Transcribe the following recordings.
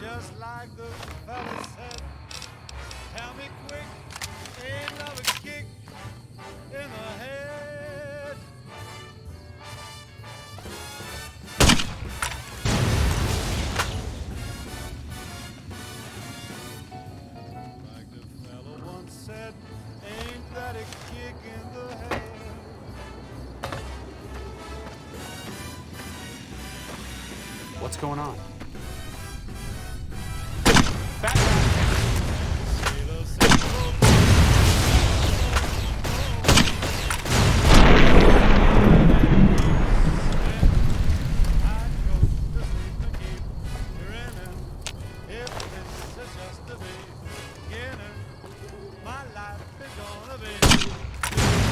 just like the fella said. Tell me quick, ain't love a kick in the head? Like the fella once said, ain't that a kick in the head? What's going on?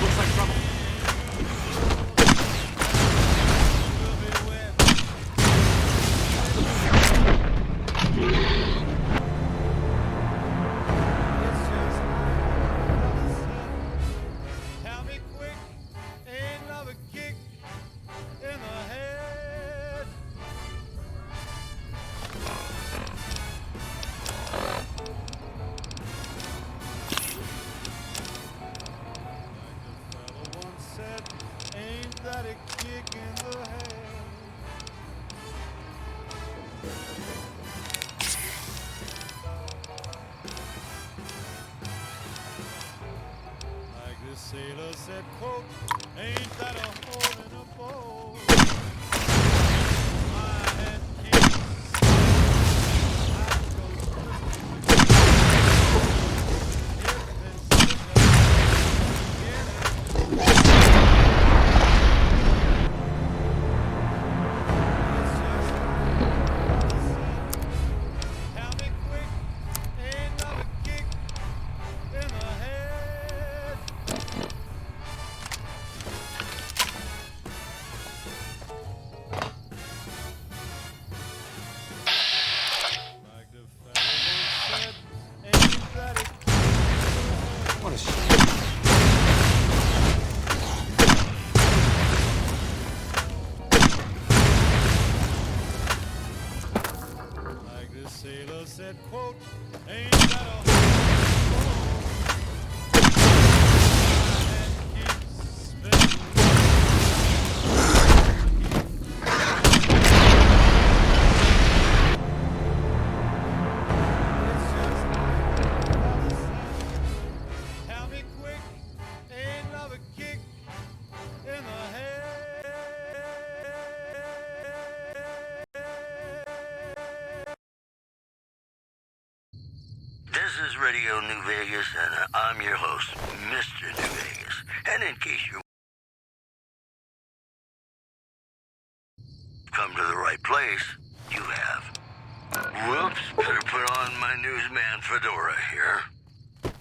Looks like trouble. Tell me quick, ain't love a kick in the head? Like the fella once said, ain't that a kick in the head? Like the sailor said, quote, ain't that a hole in a boat? My head keeps spinning. I go to sleep again. If this is just the beginning. It's just tell me quick, ain't love a kick in the head? Like the fella once said, ain't that a kick in the head? What a shame. Like the sailor said, quote, ain't that a hole? My head keeps spinning. It's just like the fella said. Tell me quick, ain't love a kick in the head? This is Radio New Vegas, and I'm your host, Mr. New Vegas. And in case you're come to the right place, you have. Whoops, better put on my newsman fedora here.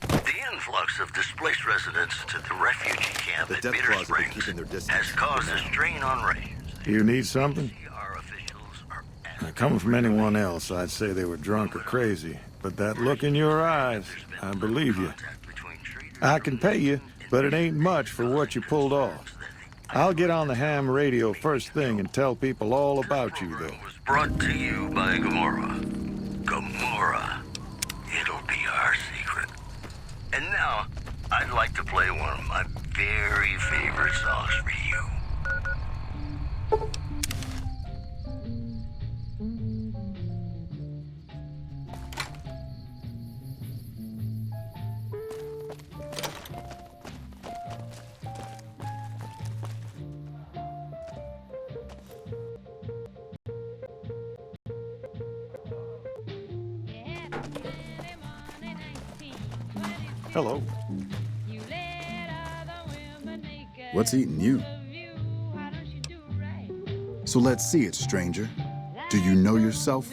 The influx of displaced residents to the refugee camp The at death Bitter clause have been Springs keeping their distance has caused a for now. strain on ratings. You need something? Our officials are Coming from anyone else, I'd say they were drunk or crazy. But that look in your eyes, I believe you. I can pay you, but it ain't much for what you pulled off. I'll get on the ham radio first thing and tell people all about you, though. was brought to you by Gamora. Gamora. It'll be our secret. And now, I'd like to play one of my very favorite songs for you. Hello. What's eating you? So let's see it, stranger. Do you know yourself?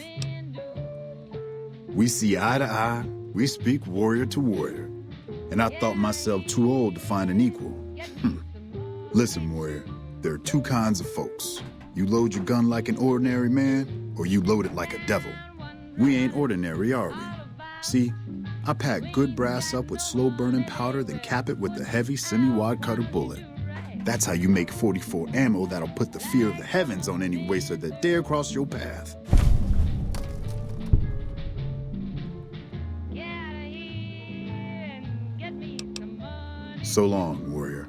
We see eye to eye, we speak warrior to warrior. And I thought myself too old to find an equal. Listen, warrior, there are two kinds of folks. You load your gun like an ordinary man, or you load it like a devil. We ain't ordinary, are we? See, I pack good brass up with slow-burning powder, then cap it with the heavy semi-wide cutter bullet. That's how you make 44 ammo that'll put the fear of the heavens on any waster that dare cross your path. So long, warrior.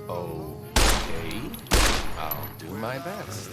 Okay, I'll do my best.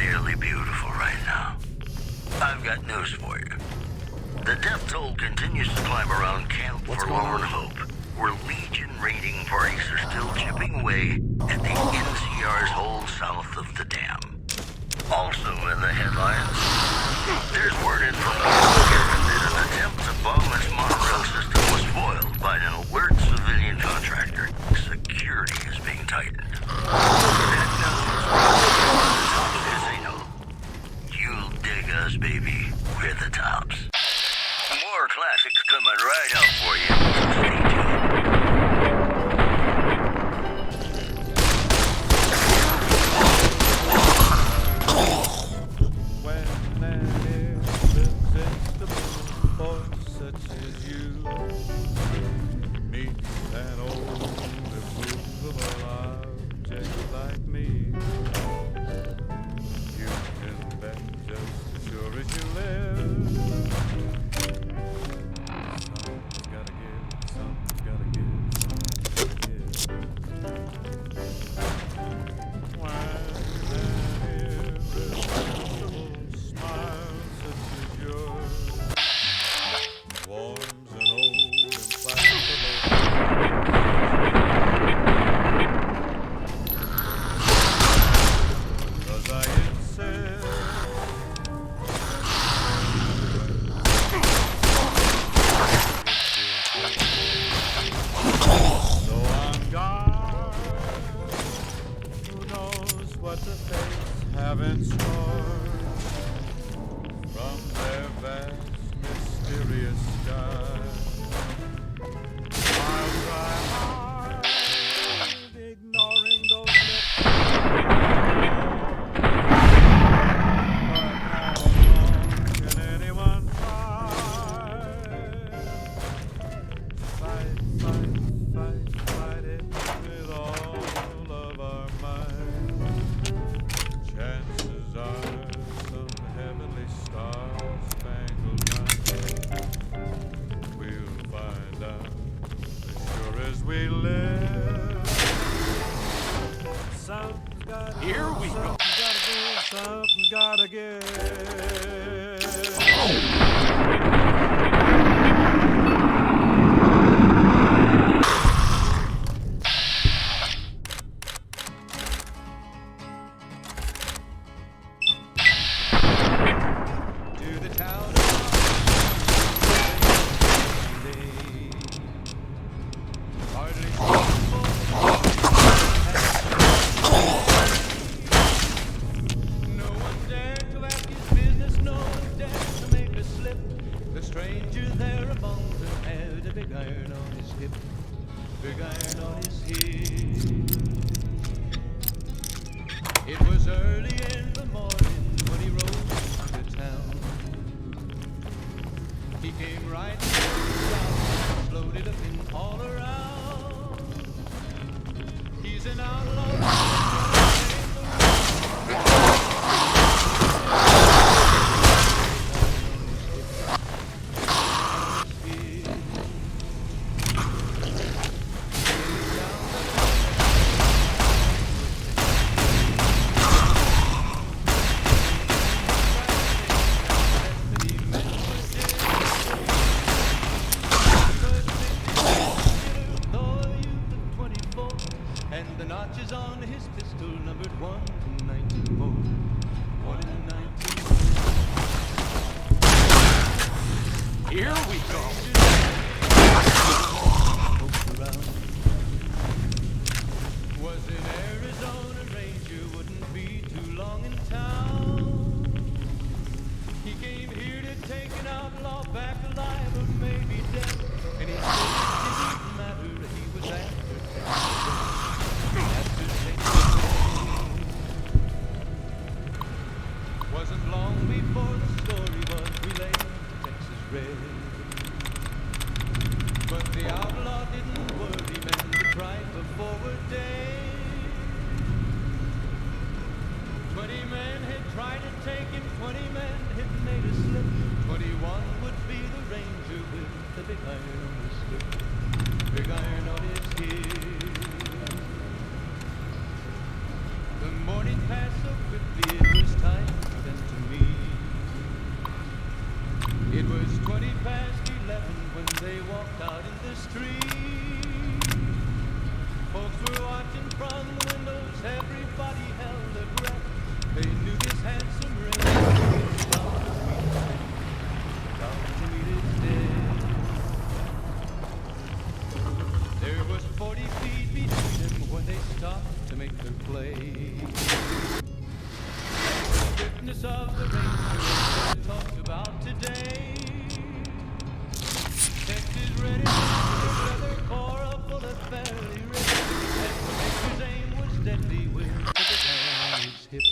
nearly beautiful right now. I've got news for you. The death toll continues to climb around Camp Forlorn Hope, where Legion raiding parties are still chipping away at the NCR's hole south of the dam. Also in the headlines, there's word in from the that an attempt to bomb its monorail system was foiled by an alert civilian contractor. Security is being tightened. That knows you'll dig us, baby. We're the tops. More classics coming right up for you. Stay When an irresistible force such as you meets an old immovable object like me, you can bet just as sure as you live. Something's gotta give, something's gotta give, something's gotta give. When an irresistible smile such as yours warms an old implacable does I insist so on guard, who knows what the fates have in store from their vast mysterious sky. I'll try hard, ignoring those lips, but how long can anyone fight? Fight it with all of our might. Chances are some heavenly star-spangled night we'll find out as sure as we live. Something's gotta Here we go. Something's gotta give. To the town of hardly no one dared to ask his business, no one dared to make a slip. The stranger there among them had a big iron on his hip, big iron on his hip. It was early in the morning when he rode into town. He came riding down, loaded up in all around. He's an outlaw. And the notches on his pistol numbered 1 to 94. 1 to 94. Here we go. Was in Arizona, Ranger wouldn't be too long in town. He came here to take an outlaw back alive or maybe dead. And he said it didn't matter, he was after wasn't long before the story was relayed to Texas Red. But the outlaw didn't worry, men to try for forward day. 20 men had tried to take him, 20 men had made a slip. 21 would be the ranger with the big iron on his hip, big iron on his hip. The morning passed so quickly it was time handsome ranger come to meet its dead. There was 40 feet between them when they stopped to make their play. And the swiftness of the ranger is talked about today. Texas ready to weather for a bullet fairly ready. And the ranger's aim was deadly with the gun on his hip.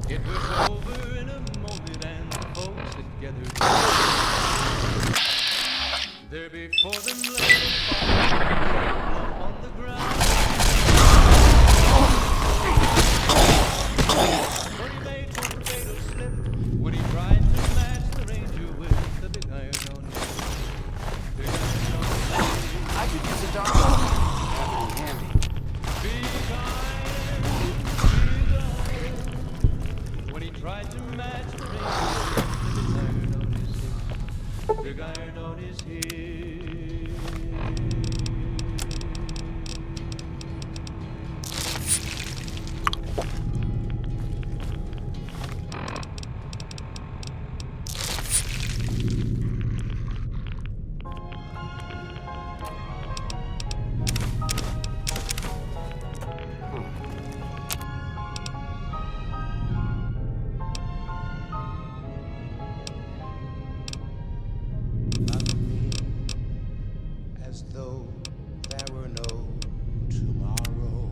It was over in a moment and the folks had gathered there before them lay the fire on the ground. But he made one fatal slip when he tried to match the ranger with the big iron on his hip. Big iron on his hip. I could use a doctor. That'd be handy. Big iron. When he tried to match the ranger with the big iron on his hip. As though there were no tomorrow.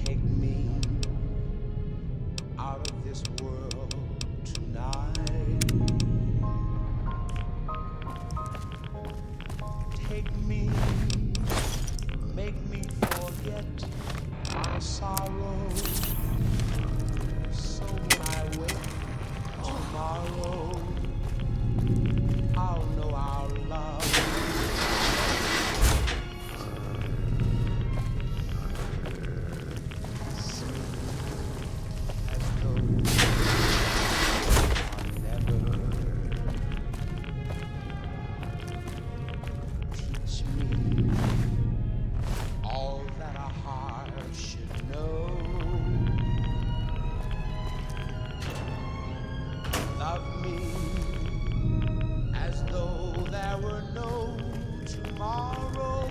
Take me out of this world tonight. Take me, make me forget my sorrow. So when I wake tomorrow, I'll know our love. As though I'll never. Teach me all that a heart should know. Love me as though there were no tomorrow.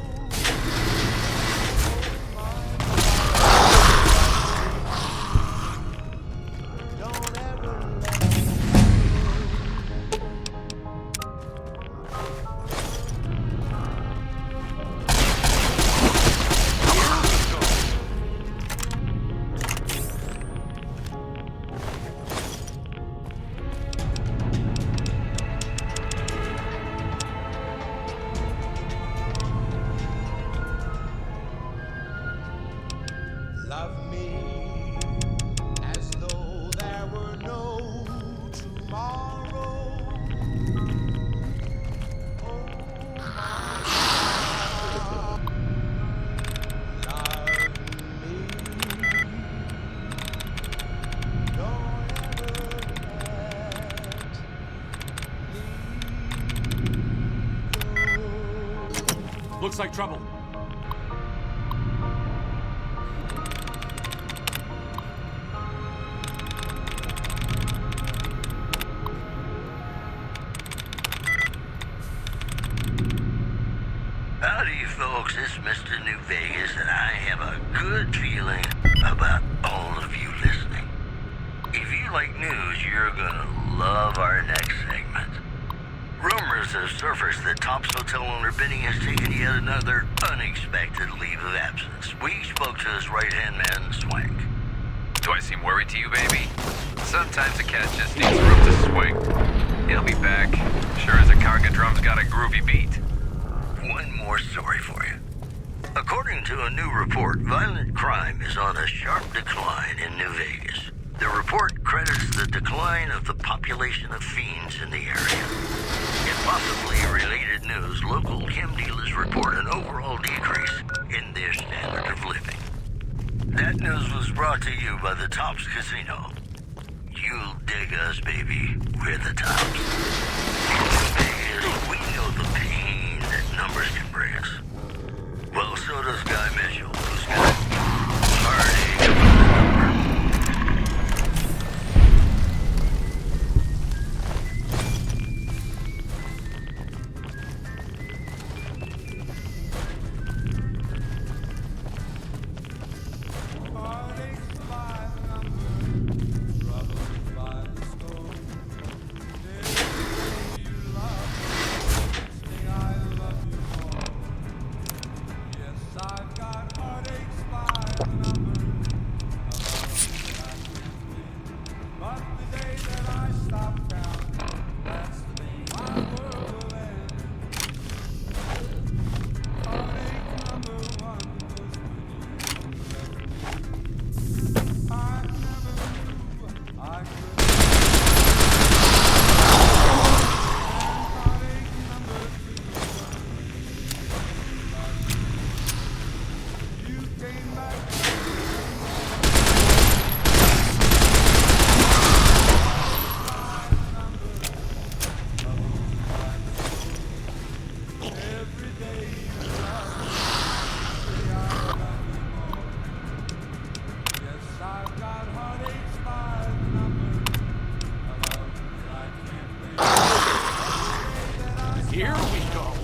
Don't ever let me love me as though there were no tomorrow. Oh, my love, love me. Don't ever let me go. Looks like trouble. Howdy, folks. It's Mr. New Vegas, and I have a good feeling about all of you listening. If you like news, you're gonna love our next segment. Rumors have surfaced that Top's hotel owner Benny has taken yet another unexpected leave of absence. We spoke to his right-hand man, Swank. Do I seem worried to you, baby? Sometimes a cat just needs room to swing. He'll be back, sure as a conga drum's got a groovy beat. One more story for you. According to a new report, violent crime is on a sharp decline in New Vegas. The report credits the decline of the population of fiends in the area. In possibly related news, local chem dealers report an overall decrease in their standard of living. That news was brought to you by the Tops Casino. You'll dig us, baby. We're the Tops. In Vegas, we know the pain that numbers Here we go.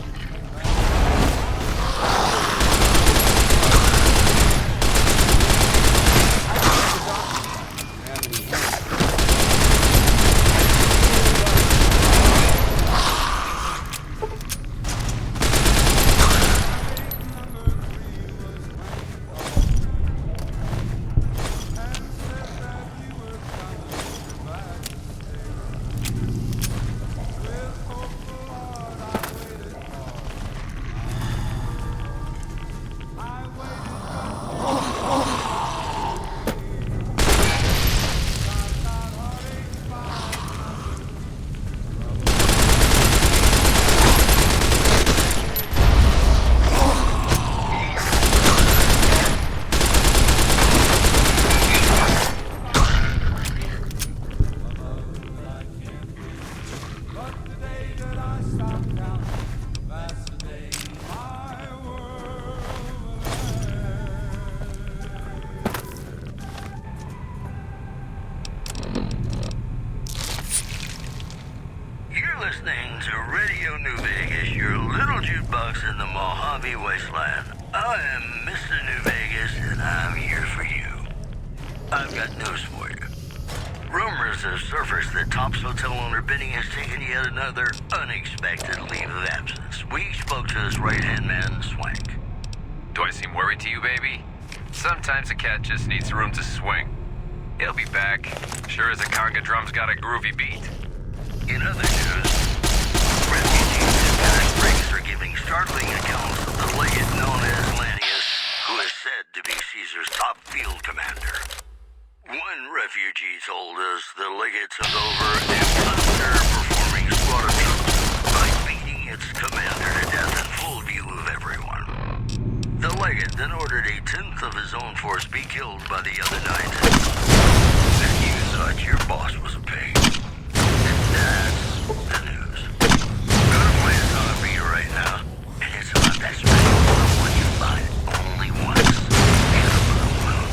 Listening to Radio New Vegas, your little jukebox in the Mojave Wasteland. I am Mr. New Vegas, and I'm here for you. I've got news for you. Rumors have surfaced that Top's hotel owner Benny has taken yet another unexpected leave of absence. We spoke to his right-hand man, Swank. Do I seem worried to you, baby? Sometimes a cat just needs room to swing. He'll be back. Sure as a conga drum's got a groovy beat. In other news, refugees in Panic Springs are giving startling accounts of the legate known as Lannius, who is said to be Caesar's top field commander. One refugee told us the legate took over an underperforming squad of troops by beating its commander to death in full view of everyone. The legate then ordered a tenth of his own force be killed by the other 9 tenths. And you thought your boss was a pig. That's the news. Got a play a song for you right now, and it's about that special one you find only once in a blue moon.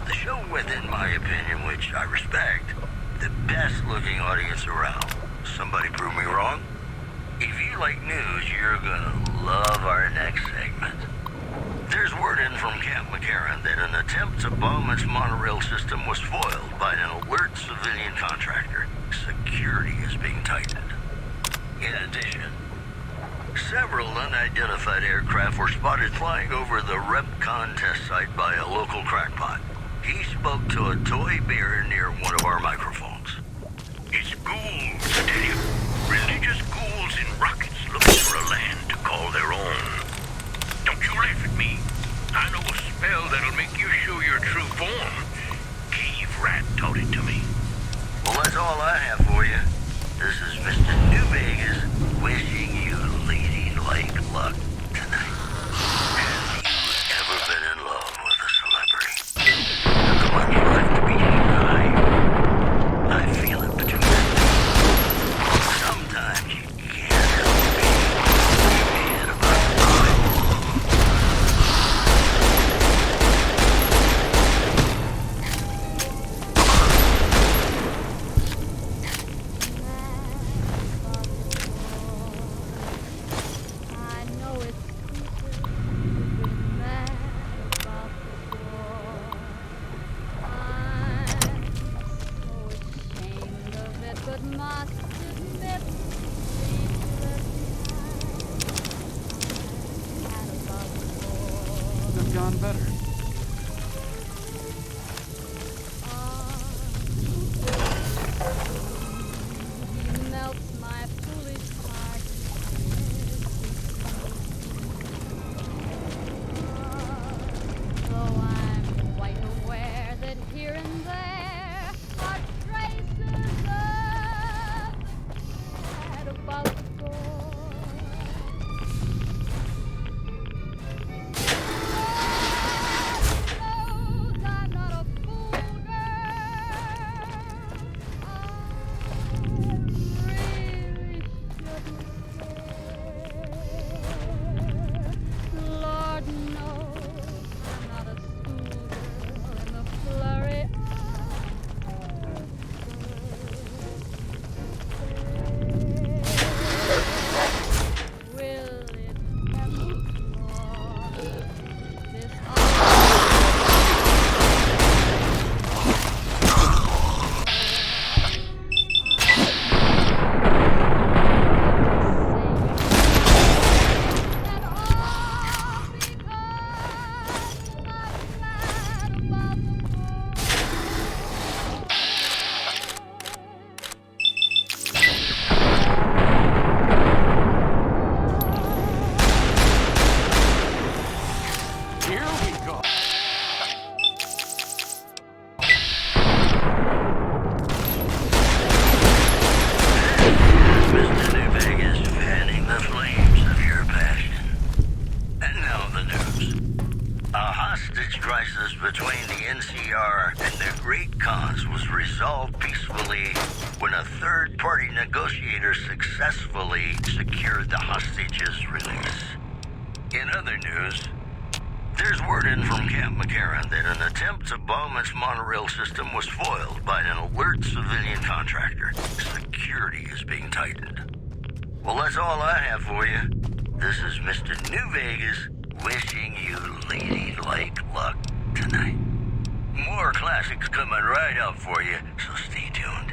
The show with, in my opinion, which I respect, the best looking audience around. Somebody prove me wrong? If you like news, you're gonna love our next segment. There's word in from Camp McCarran that an attempt to bomb its monorail system was foiled by an alert civilian contractor. Security is being tightened. In addition, several unidentified aircraft were spotted flying over the RepCon test site by a local crackpot. He spoke to a toy bear near one of our microphones. It's ghouls, I tell you. Religious ghouls in rockets looking for a land to call their own. Don't you laugh at me. I know a spell that'll make you show your true form. Cave Rat taught it to me. Well, that's all I have for you. This is Mr. New Vegas wishing you ladylike luck tonight. Have you ever been in love with a celebrity? How come you like to be I feel it between the two. Sometimes you can't help being mad about the I know it's stupid to be mad about the war. I'm so ashamed of it, but must admit Could have gone better. he melts my foolish heart. Though I'm quite aware that here and there are traces of the bad about the boy. Lord knows I'm not a fool, girl. I really shouldn't care. Lord knows I'm not a schoolgirl in the flurry of will it ever this Here we go. Mr. New Vegas fanning the flames of your passion. And now the news. A hostage crisis between the NCR and the Great Khans was resolved peacefully when a third-party negotiator successfully secured the hostage's release. In other news, there's word in from Camp McCarran that an attempt to bomb its monorail system was foiled by an alert civilian contractor. Security is being tightened. Well, that's all I have for you. This is Mr. New Vegas wishing you ladylike luck tonight. More classics coming right up for you, so stay tuned.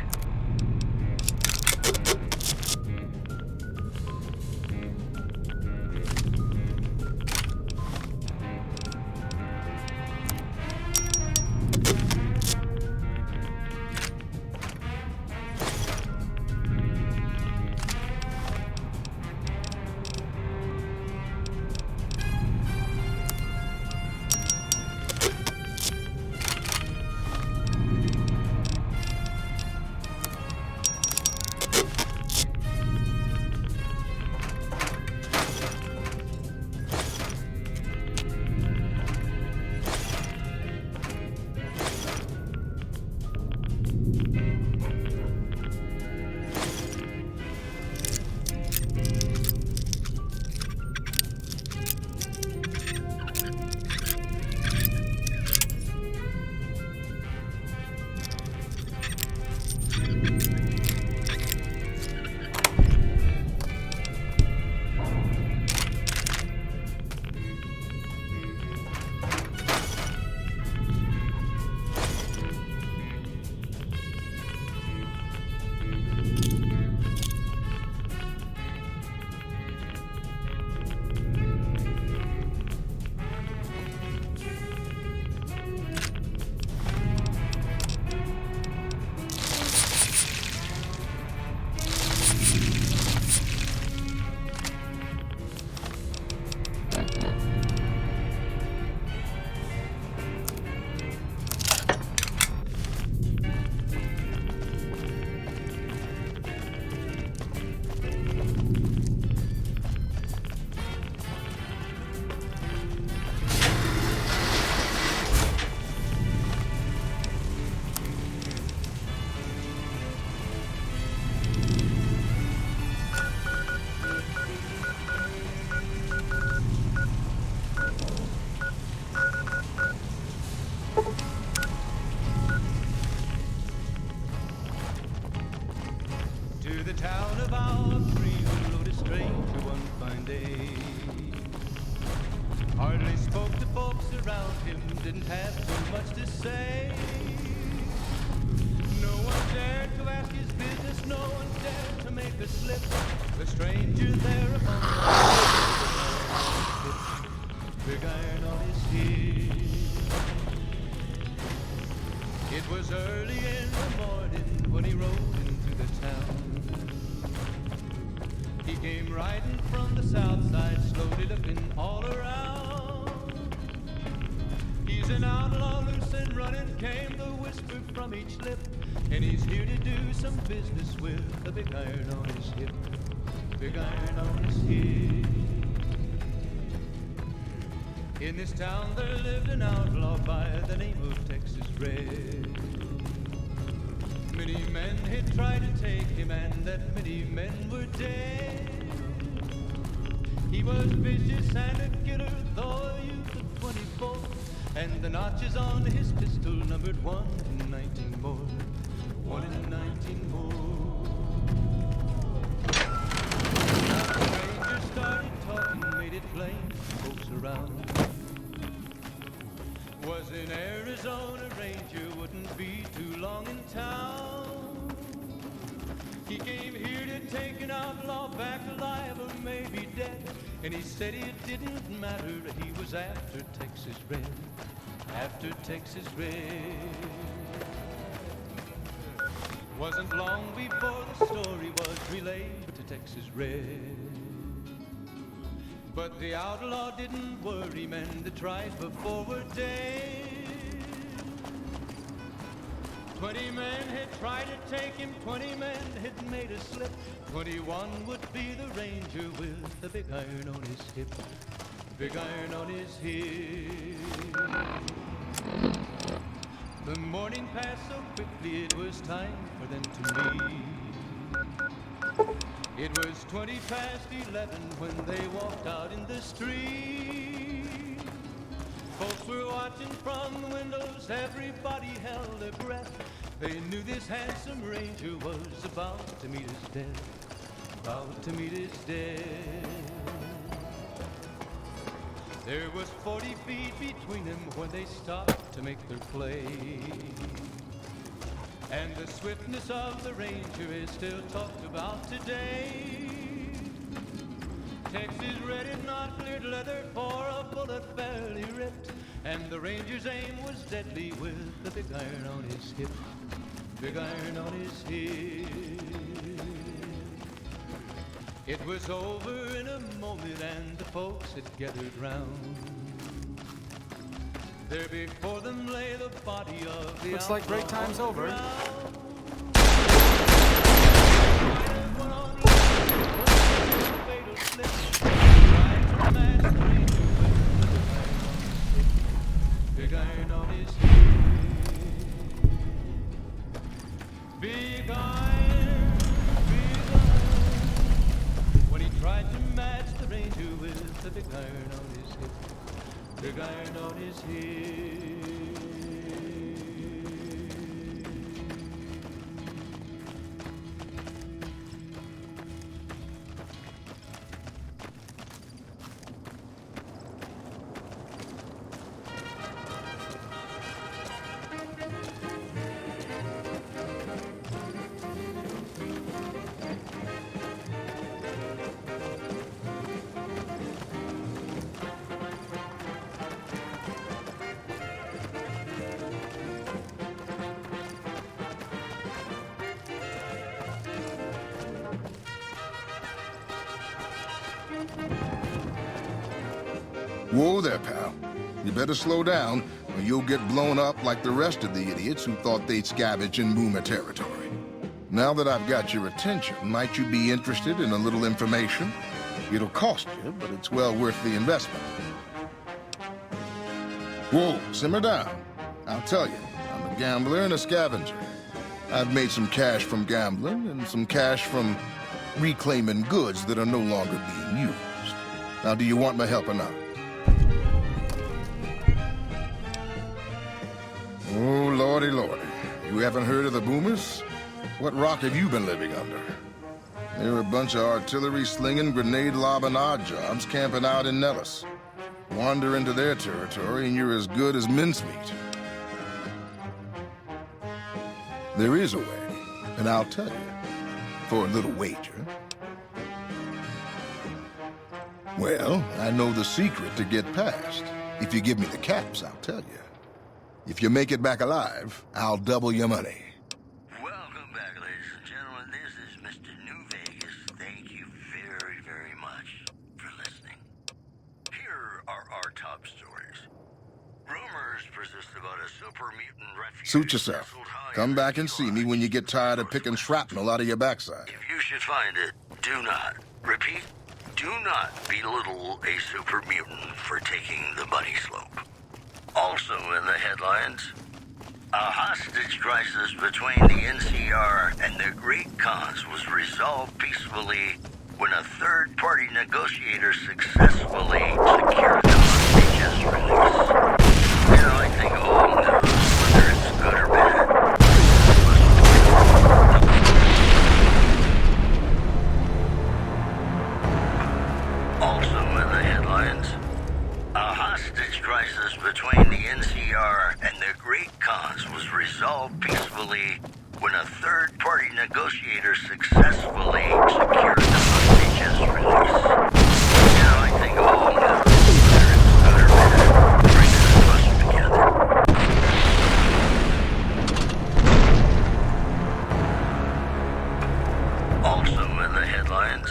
the town of our free who rode a stranger one fine day. Hardly spoke to folks around him, didn't have too much to say. No one dared to ask his business, no one dared to make a slip. The stranger there among them, big iron on his hip. It was early in the morning when he rode into the town. He came riding from the south side, slowly looking all around. He's an outlaw, loose and running, came the whisper from each lip. And he's here to do some business with a big iron on his hip. Big iron on his hip. In this town there lived an outlaw by the name of Texas Red. Many men had tried to take him, and that many men were dead. He was vicious and a killer, though a youth of 24. And the notches on his pistol numbered 1 in 19 more. 1 in 19 more. The stranger started talking, made it plain to folks around. Was in Arizona, ranger, wouldn't be too long in town. He came here to take an outlaw back alive or maybe dead. And he said it didn't matter, he was after Texas Red. After Texas Red. Wasn't long before the story was relayed to Texas Red. But the outlaw didn't worry, men that tried before were dead. 20 men had tried to take him, 20 men had made a slip. 21 would be the ranger with the big iron on his hip. Big iron on his hip. The morning passed so quickly, it was time for them to leave. It was 20 past 11 when they walked out in the street. Folks were watching from the windows, everybody held their breath. They knew this handsome ranger was about to meet his death. About to meet his death. There was 40 feet between them when they stopped to make their play. And the swiftness of the ranger is still talked about today. Texas Red had not cleared leather for a bullet fairly ripped. And the ranger's aim was deadly with the big iron on his hip. Big iron on his hip. It was over in a moment and the folks had gathered round. There before them lay the body of the Looks like break time's over. Big iron on his head. Big iron, big iron. When he tried to match the ranger with the big iron on his hip. Big iron on his head. Whoa there, pal. You better slow down, or you'll get blown up like the rest of the idiots who thought they'd scavenge in Boomer territory. Now that I've got your attention, might you be interested in a little information? It'll cost you, but it's well worth the investment. Whoa, simmer down. I'll tell you, I'm a gambler and a scavenger. I've made some cash from gambling and some cash from reclaiming goods that are no longer being used. Now, do you want my help or not? Oh, lordy, lordy. You haven't heard of the Boomers? What rock have you been living under? They're a bunch of artillery-slinging, grenade-lobbing odd jobs camping out in Nellis. Wander into their territory and you're as good as mincemeat. There is a way, and I'll tell you, for a little wager. Well, I know the secret to get past. If you give me the caps, I'll tell you. If you make it back alive, I'll double your money. Welcome back, ladies and gentlemen. This is Mr. New Vegas. Thank you very, very much for listening. Here are our top stories. Rumors persist about a super mutant refuge. Suit yourself. Come back and see me when you get tired of picking shrapnel out of your backside. If you should find it, do not, repeat, do not belittle a super mutant for taking the bunny slope. Also in the headlines, a hostage crisis between the NCR and the Great Khans was resolved peacefully when a third-party negotiator successfully secured the hostage's release. You know, I think all news, whether it's good or bad, also in the headlines, a hostage crisis between the NCR and the Great Khans was resolved peacefully when a third-party negotiator successfully secured the hostage's release. You know, I think all news, whether it's good or bad, brings us closer together. Also in the headlines,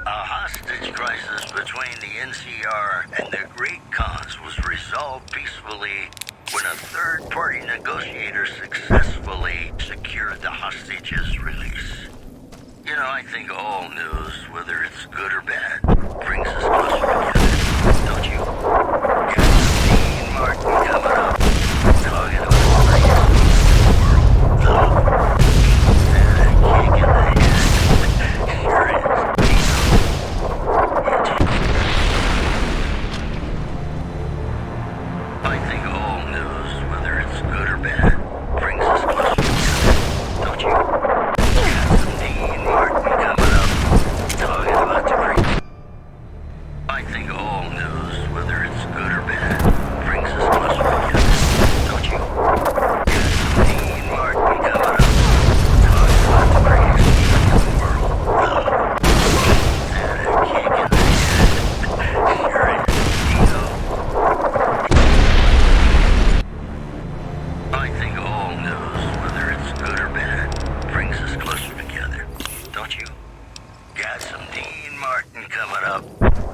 a hostage crisis between the NCR and the Great Khans was resolved peacefully when a third-party negotiator successfully secured the hostage's release. You know, I think all news, whether it's good or bad, brings us closer together, don't you? Got Dean Martin coming up, talking about the greatest in the world, love, and a kick in the head. Sure is. I think all news, whether it's good or bad, brings us closer together, don't you? Got some Dean Martin coming up, talking about the great. I think all news, whether it's good or bad, brings us closer together, don't you? Got some Dean Martin coming up, talking about the greatest feeling in the world, love, and a kick in the head. Sure is, Dino. I think all news, whether it's good or bad, brings us closer together, don't you? Got some Dean Martin coming up,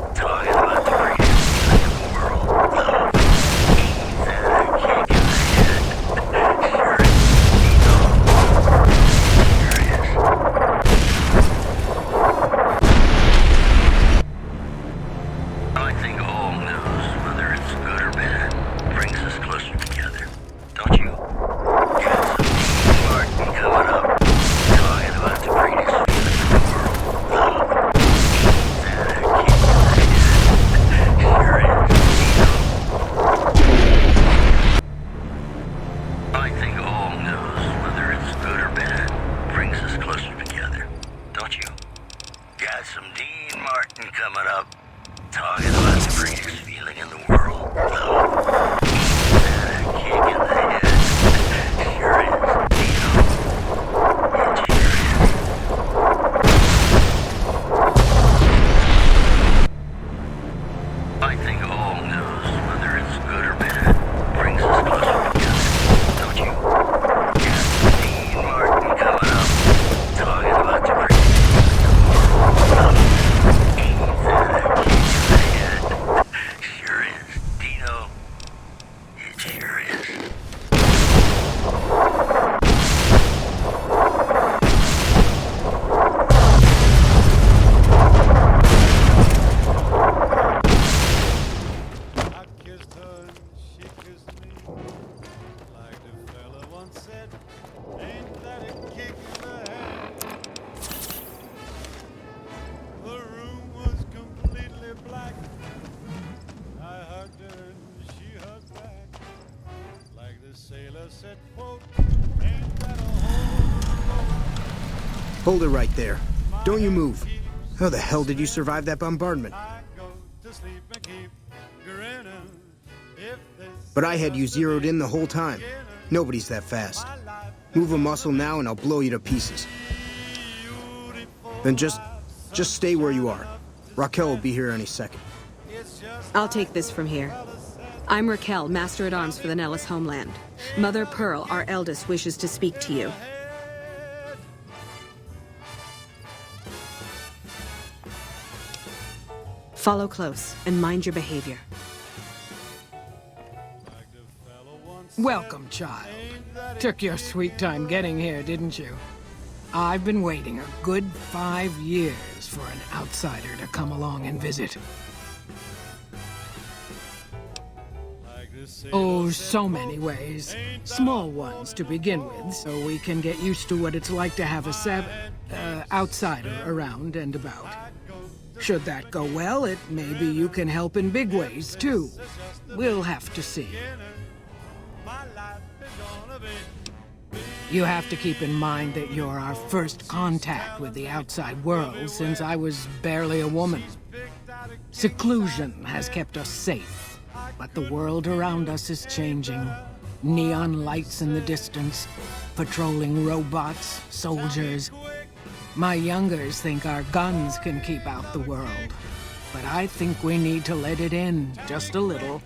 talking about the greatest feeling in the world, love, and a kick in the head. Sure is, Dino. Sure is. I think all news, whether it's good or bad, brings us closer together, don't you? Got some Dean Martin coming up, talking about the greatest feeling in the world, love, and a kick in the head. Sure is, Dino. I think all news, whether it's good or bad, brings us closer together, don't you? Got some Dean Martin coming up, talking about the greatest feeling in the world, love, and a kick in the head. Sure is, Dino. It sure is. I think all news, whether it's good or bad, brings us closer together, don't you? Got some Dean Martin coming up, talking about the greatest feeling in the world, love, and a kick in the head. Sure is, Dino. It sure is. I kissed her and she kissed me. Like the fella once said, ain't that a kick in the head? The room was completely black. I hugged her and she hugged back. Like the sailor said, quote, ain't that a whole Hold it right there. my Don't you move. How the hell did you survive that bombardment? But I had you zeroed in the whole time. Nobody's that fast. Move a muscle now and I'll blow you to pieces. Then just stay where you are. Raquel will be here any second. I'll take this from here. I'm Raquel, Master-at-Arms for the Nellis homeland. Mother Pearl, our eldest, wishes to speak to you. Follow close and mind your behavior. Welcome, child. Took your sweet time getting here, didn't you? I've been waiting a good 5 years for an outsider to come along and visit. Oh, so many ways. Small ones to begin with, so we can get used to what it's like to have a outsider around and about. Should that go well, maybe you can help in big ways, too. We'll have to see. You have to keep in mind that you're our first contact with the outside world since I was barely a woman. Seclusion has kept us safe, but the world around us is changing. Neon lights in the distance, patrolling robots, soldiers. My youngers think our guns can keep out the world, but I think we need to let it in just a little,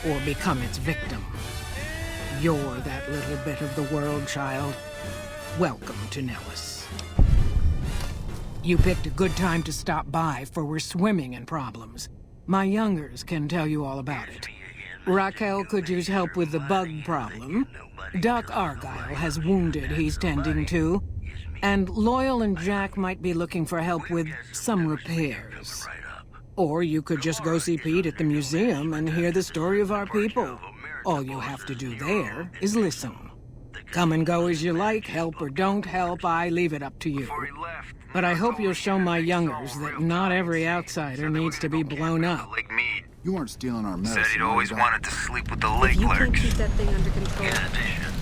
or become its victim. You're that little bit of the world, child. Welcome to Nellis. You picked a good time to stop by, for we're swimming in problems. My youngers can tell you all about it. Raquel could use help with the bug problem. Doc Argyle has wounded he's tending to. And Loyal and Jack might be looking for help with some repairs. Or you could just go see Pete at the museum and hear the story of our people. All you have to do there is listen. Come and go as you like, help or don't help, I leave it up to you. But I hope you'll show my youngers that not every outsider needs to be blown up. You aren't stealing our medicine. Said he'd always wanted to sleep with the lake You can clerks. keep that thing under control. In addition,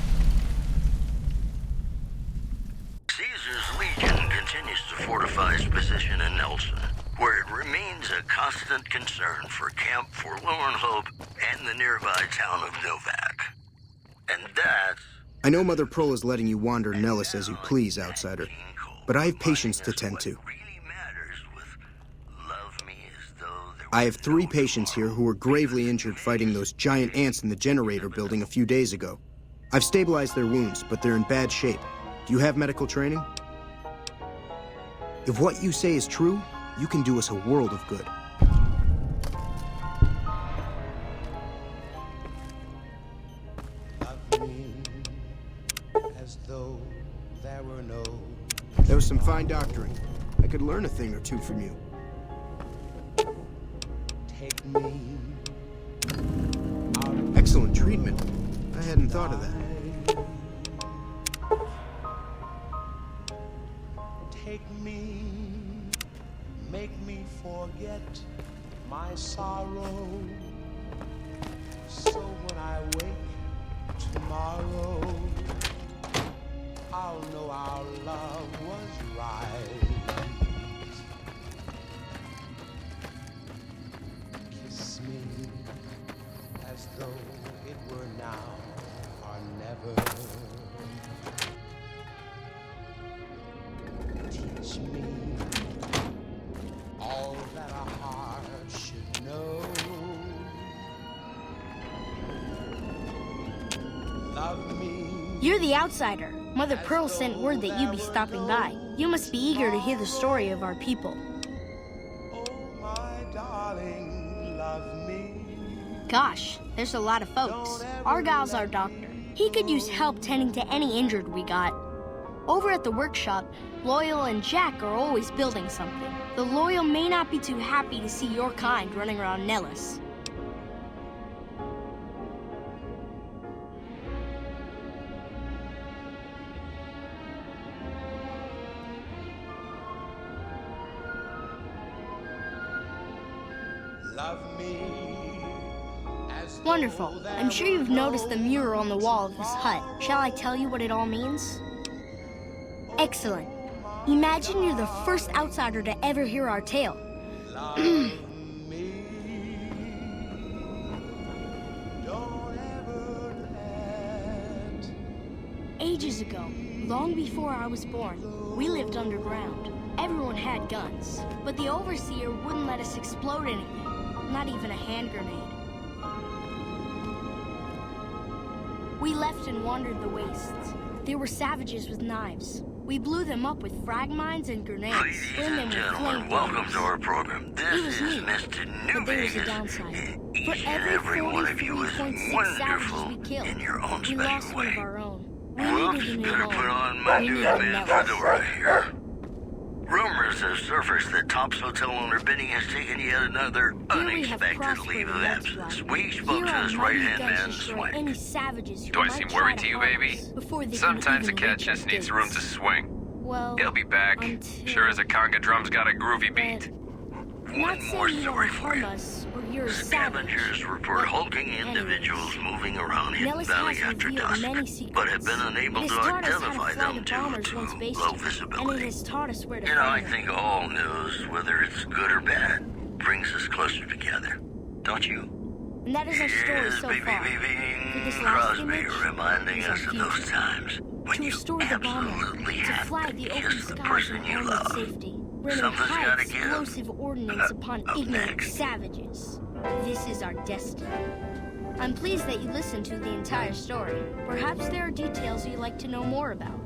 Caesar's Legion continues to fortify its position in Nelson, where it remains a constant concern for Camp Forlorn Hope and the nearby town of Novak. And that's... I know Mother Pearl is letting you wander Nellis as you please, outsider, but I have patients to tend to. I have 3 patients here who were gravely injured fighting those giant ants in the generator building a few days ago. I've stabilized their wounds, but they're in bad shape. Do you have medical training? If what you say is true, you can do us a world of good. As though there were no... That was some fine doctoring. I could learn a thing or two from you. Take me. Excellent treatment. I hadn't thought of that. Take me. Make me forget my sorrow. So when I wake tomorrow, I'll know our love was right. Kiss me as though it were now or never. Teach me all that a heart should know. Love me. You're the outsider. Mother Pearl sent word that you'd be stopping by. You must be eager to hear the story of our people. Oh, my darling, love me. Gosh, there's a lot of folks. Argyle's our doctor. He could use help tending to any injured we got. Over at the workshop, Loyal and Jack are always building something. The Loyal may not be too happy to see your kind running around Nellis. Love me. Wonderful. I'm sure you've noticed the mural on the wall of this hut. Shall I tell you what it all means? Excellent. Imagine you're the first outsider to ever hear our tale. Ages ago, long before I was born, we lived underground. Everyone had guns, but the overseer wouldn't let us explode anything, not even a hand grenade. We left and wandered the wastes. There were savages with knives. We blew them up with frag mines and grenades. Ladies and gentlemen, welcome to our program. This is Mr. New but there was a Vegas. downside. Each For and every one of you is 43.6 savages wonderful we killed, in your own we lost special one of way. our own. We Whoops, needed a new better home. put on my We new needed band Nellis. fedora here. Rumors have surfaced that Top's hotel owner Benny has taken yet another unexpected leave of absence. We spoke to his right-hand man, Swank. Any savages who Do I might seem try worried to you, harm baby? us before they Sometimes a can cat even reach just our needs room to gates. swing. Well, He'll be back. until- Sure as a conga drum's got a groovy beat. I'm not One more saying you story don't for harm you. us or you're a Scavengers savage. report hulking individuals moving around Hidden Nellis Valley has after revealed dusk, many secrets. but have been unable It to has taught us how to identify fly them the due bombers once to based low here, and it visibility. has taught us where to You know, I find think them. all news, whether it's good or bad, brings us closer together. Don't you? And that is our story Yes, so Bing far. For this last Crosby image, reminding is our us of those future. times when To you restore the bomber, absolutely to have fly to the open kiss the skies person in you armored love. safety, bringing Something's high gotta give. explosive ordnance upon Up ignorant next. savages. This is our destiny. I'm pleased that you listened to the entire story. Perhaps there are details you'd like to know more about.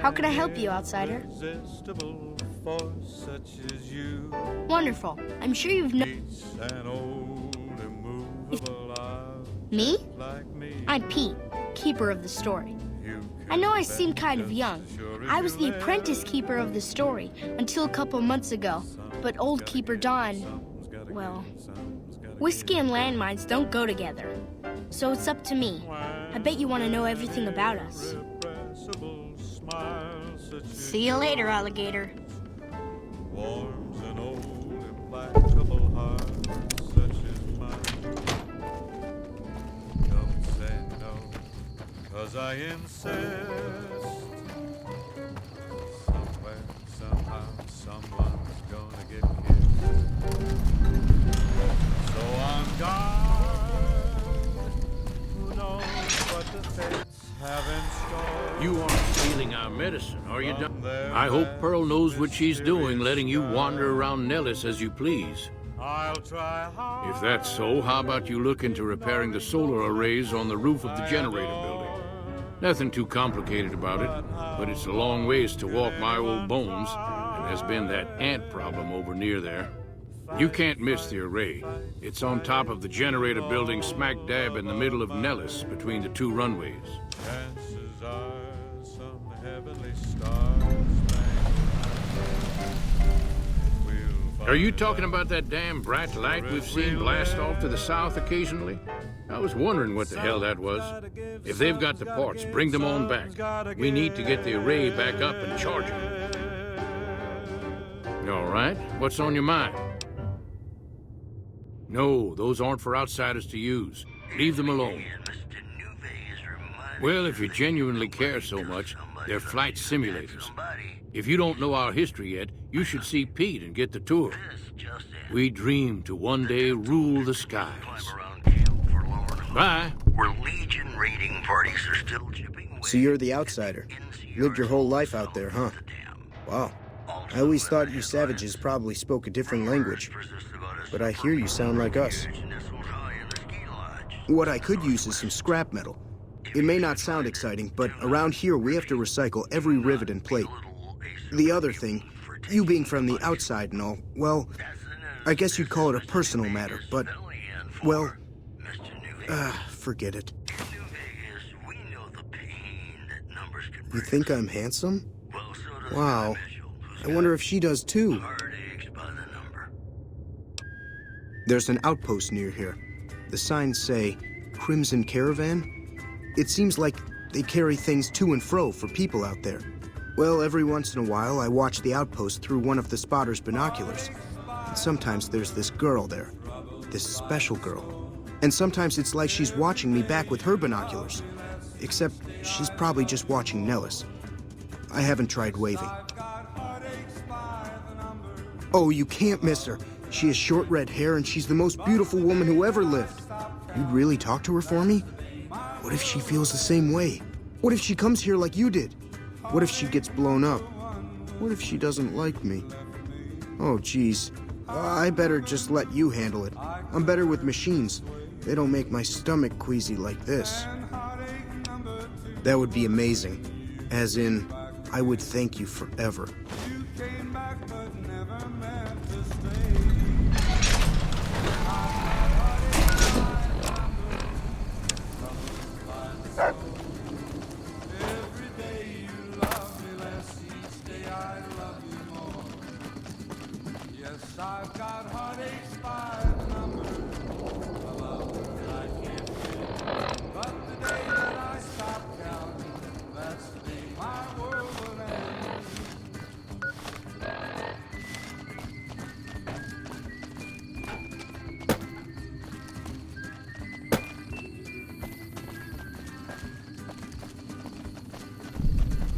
How can I help you, outsider? Irresistible force such as you, Wonderful. I'm sure you've known an old immovable eye me. like me. I'm Pete, keeper of the story. You I know I seem kind of young. I was the apprentice keeper of the story until a couple months ago. But old keeper Don, well, whiskey and landmines don't go together. So it's up to me. I bet you want to know everything about us. irrepressible smile such as See you later, alligator. warms an old implacable heart such as mine. Don't say no, 'cause I insist. Somewhere, somehow, someone's gonna get killed. So on guard, who knows what the fates have in store. You aren't stealing our medicine, are you, Doc? There I hope Pearl knows what she's mysterious doing, letting you wander around Nellis as you please. I'll try hard. If that's so, how about you look into repairing the solar arrays on the roof of the generator building? Nothing too complicated about it, but it's a long ways to walk my old bones, and there's been that ant problem over near there. You can't miss the array. It's on top of the generator building smack dab in the middle of Nellis between the two runways. Chances are some heavenly stars will Are you talking about that damn bright light we've seen blast off to the south occasionally? I was wondering what the hell that was. If they've got the parts, bring them on back. We need to get the array back up and charging. All right, what's on your mind? No, those aren't for outsiders to use. Leave them alone. Well, if you genuinely care so much, they're flight simulators. If you don't know our history yet, you should see Pete and get the tour. We dream to one day rule the skies. Bye. Where Legion raiding parties are still chipping away. So you're the outsider. Lived your whole life out there, huh? Wow. I always thought you savages probably spoke a different language. But I hear you sound like us. What I could use is some scrap metal. It may not sound exciting, but around here we have to recycle every rivet and plate. The other thing, you being from the outside and all, well, I guess you'd call it a personal matter, but, well, forget it. You think I'm handsome? Wow. I wonder if she does too. There's an outpost near here. The signs say, Crimson Caravan? It seems like they carry things to and fro for people out there. Well, every once in a while, I watch the outpost through one of the spotter's binoculars. And sometimes there's this girl there. This special girl. And sometimes it's like she's watching me back with her binoculars. Except she's probably just watching Nellis. I haven't tried waving. Oh, you can't miss her. She has short red hair and she's the most beautiful woman who ever lived. You'd really talk to her for me? What if she feels the same way? What if she comes here like you did? What if she gets blown up? What if she doesn't like me? Oh, geez. I better just let you handle it. I'm better with machines. They don't make my stomach queasy like this. That would be amazing. As in, I would thank you forever. I've got heartaches by the number, a love that I can't get. But the day that I stop counting, that's the day my world will end.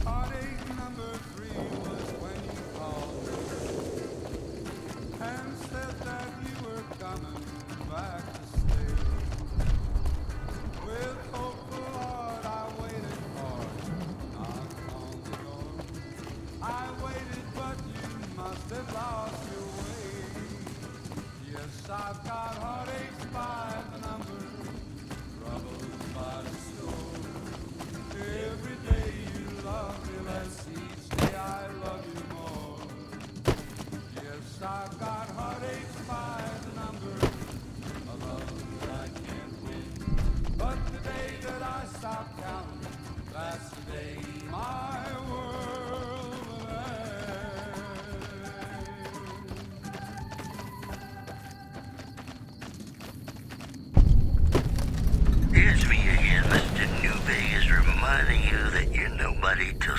Heartache number 3 was when you called and said that you were coming back to stay. With hopeful heart I waited for you, knocked on the door. I waited, but you must have lost your way. Yes, I've got heartaches by the number, troubles by the score. Every day you love me less, each day I love you more. Yes, I've got heartaches by the number, a love that I can't win. But the day that I stop counting, that's the day my world will end. It's me again, Mr. New Vegas, reminding you that you're nobody till